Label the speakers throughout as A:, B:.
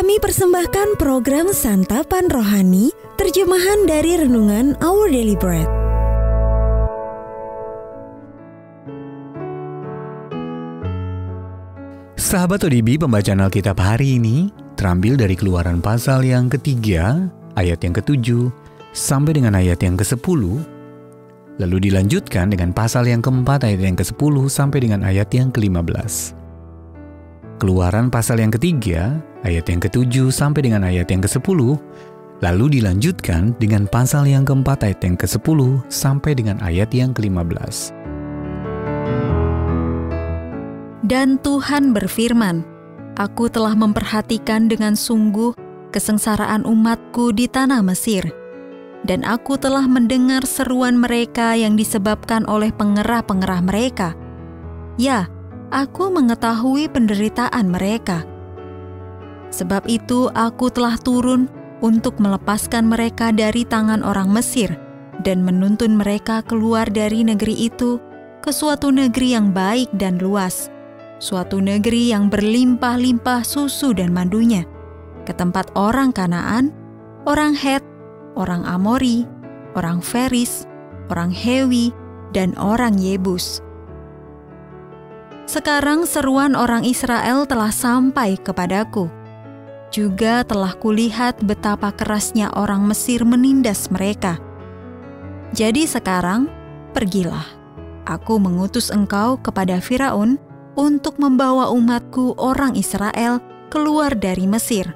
A: Kami persembahkan program Santapan Rohani, terjemahan dari Renungan Our Daily Bread.
B: Sahabat ODB, pembacaan Alkitab hari ini terambil dari Keluaran pasal yang ketiga, ayat yang ke-7, sampai dengan ayat yang ke-10, lalu dilanjutkan dengan pasal yang keempat, ayat yang ke-10, sampai dengan ayat yang ke-15. Keluaran pasal yang ketiga, ayat yang ke-7 sampai dengan ayat yang ke-10, lalu dilanjutkan dengan pasal yang keempat, ayat yang ke-10 sampai dengan ayat yang ke-15.
C: Dan Tuhan berfirman, "Aku telah memperhatikan dengan sungguh kesengsaraan umatku di tanah Mesir, dan aku telah mendengar seruan mereka yang disebabkan oleh pengerah-pengerah mereka. Ya, aku mengetahui penderitaan mereka. Sebab itu aku telah turun untuk melepaskan mereka dari tangan orang Mesir dan menuntun mereka keluar dari negeri itu ke suatu negeri yang baik dan luas, suatu negeri yang berlimpah-limpah susu dan madunya, ke tempat orang Kanaan, orang Het, orang Amori, orang Feris, orang Hewi, dan orang Yebus." Sekarang seruan orang Israel telah sampai kepadaku. Juga telah kulihat betapa kerasnya orang Mesir menindas mereka. Jadi sekarang, pergilah. Aku mengutus engkau kepada Firaun untuk membawa umatku orang Israel keluar dari Mesir.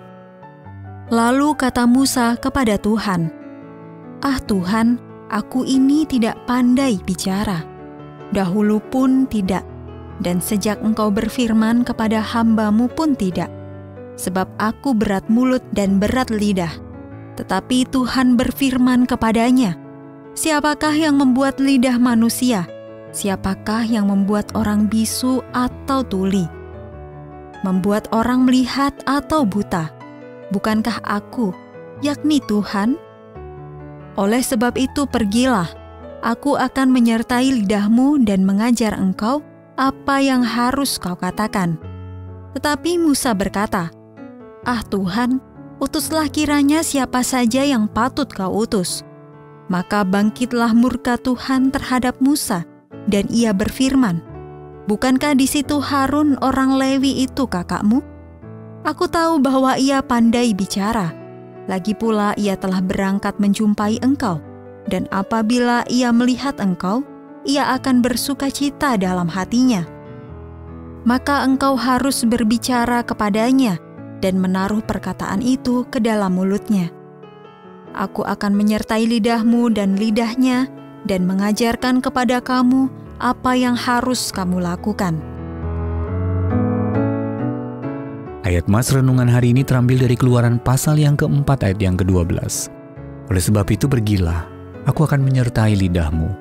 C: Lalu kata Musa kepada Tuhan, "Ah Tuhan, aku ini tidak pandai bicara. Dahulu pun tidak, dan sejak engkau berfirman kepada hamba-Mu pun tidak. Sebab aku berat mulut dan berat lidah." Tetapi Tuhan berfirman kepadanya, "Siapakah yang membuat lidah manusia? Siapakah yang membuat orang bisu atau tuli? Membuat orang melihat atau buta? Bukankah aku, yakni Tuhan? Oleh sebab itu pergilah, aku akan menyertai lidahmu dan mengajar engkau apa yang harus kau katakan." Tetapi Musa berkata, "Ah Tuhan, utuslah kiranya siapa saja yang patut kau utus." Maka bangkitlah murka Tuhan terhadap Musa, dan ia berfirman, "Bukankah di situ Harun orang Lewi itu kakakmu? Aku tahu bahwa ia pandai bicara. Lagi pula ia telah berangkat menjumpai engkau, dan apabila ia melihat engkau, ia akan bersukacita dalam hatinya. Maka engkau harus berbicara kepadanya dan menaruh perkataan itu ke dalam mulutnya. Aku akan menyertai lidahmu dan lidahnya, dan mengajarkan kepada kamu apa yang harus kamu lakukan."
B: Ayat mas renungan hari ini terambil dari Keluaran pasal yang keempat, ayat yang ke-12. "Oleh sebab itu pergilah, aku akan menyertai lidahmu,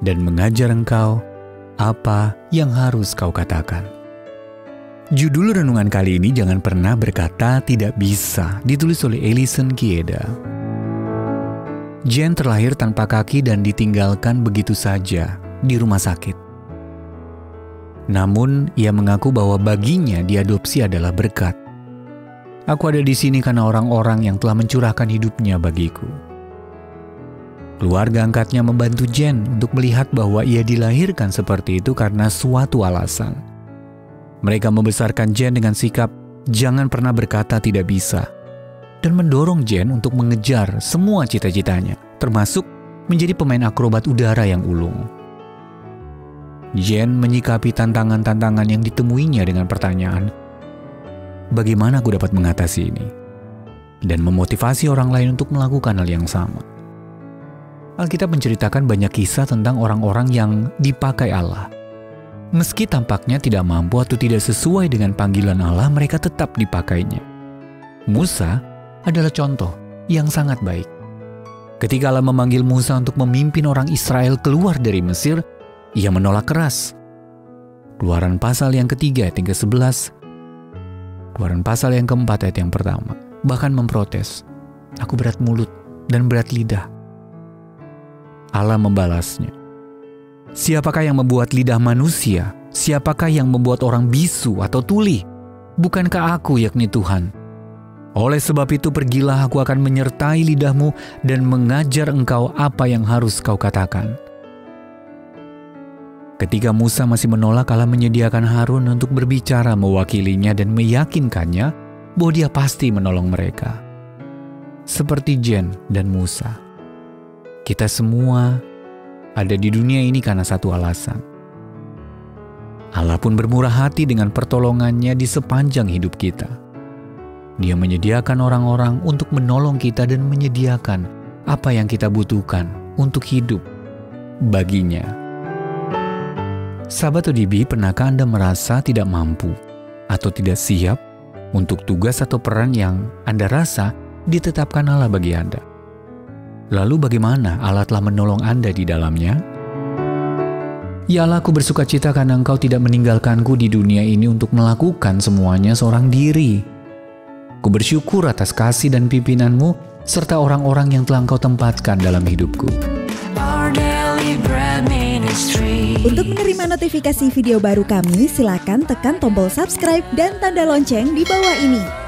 B: dan mengajar engkau apa yang harus kau katakan." Judul renungan kali ini, "Jangan pernah berkata tidak bisa", ditulis oleh Ellison Kieda. Jen terlahir tanpa kaki dan ditinggalkan begitu saja di rumah sakit. Namun, ia mengaku bahwa baginya diadopsi adalah berkat. "Aku ada di sini karena orang-orang yang telah mencurahkan hidupnya bagiku." Keluarga angkatnya membantu Jen untuk melihat bahwa ia dilahirkan seperti itu karena suatu alasan. Mereka membesarkan Jen dengan sikap jangan pernah berkata tidak bisa, dan mendorong Jen untuk mengejar semua cita-citanya, termasuk menjadi pemain akrobat udara yang ulung. Jen menyikapi tantangan-tantangan yang ditemuinya dengan pertanyaan, "Bagaimana aku dapat mengatasi ini?" dan memotivasi orang lain untuk melakukan hal yang sama. Alkitab menceritakan banyak kisah tentang orang-orang yang dipakai Allah. Meski tampaknya tidak mampu atau tidak sesuai dengan panggilan Allah, mereka tetap dipakainya. Musa adalah contoh yang sangat baik. Ketika Allah memanggil Musa untuk memimpin orang Israel keluar dari Mesir, ia menolak keras. Keluaran pasal yang ketiga ayat yang ke-11, Keluaran pasal yang keempat ayat yang pertama, bahkan memprotes, "Aku berat mulut dan berat lidah." Allah membalasnya, "Siapakah yang membuat lidah manusia? Siapakah yang membuat orang bisu atau tuli? Bukankah aku, yakni Tuhan? Oleh sebab itu pergilah, aku akan menyertai lidahmu dan mengajar engkau apa yang harus kau katakan. Ketika Musa masih menolak, Allah menyediakan Harun untuk berbicara mewakilinya dan meyakinkannya bahwa dia pasti menolong mereka. Seperti Jen dan Musa, kita semua ada di dunia ini karena satu alasan. Allah pun bermurah hati dengan pertolongannya di sepanjang hidup kita. Dia menyediakan orang-orang untuk menolong kita dan menyediakan apa yang kita butuhkan untuk hidup baginya. Sahabat ODB, pernahkah Anda merasa tidak mampu atau tidak siap untuk tugas atau peran yang Anda rasa ditetapkan Allah bagi Anda? Lalu bagaimana Allah telah menolong Anda di dalamnya? Ya Allah, aku bersuka cita karena Engkau tidak meninggalkanku di dunia ini untuk melakukan semuanya seorang diri. Aku bersyukur atas kasih dan pimpinan-Mu serta orang-orang yang telah Engkau tempatkan dalam hidupku.
A: Untuk menerima notifikasi video baru kami, silakan tekan tombol subscribe dan tanda lonceng di bawah ini.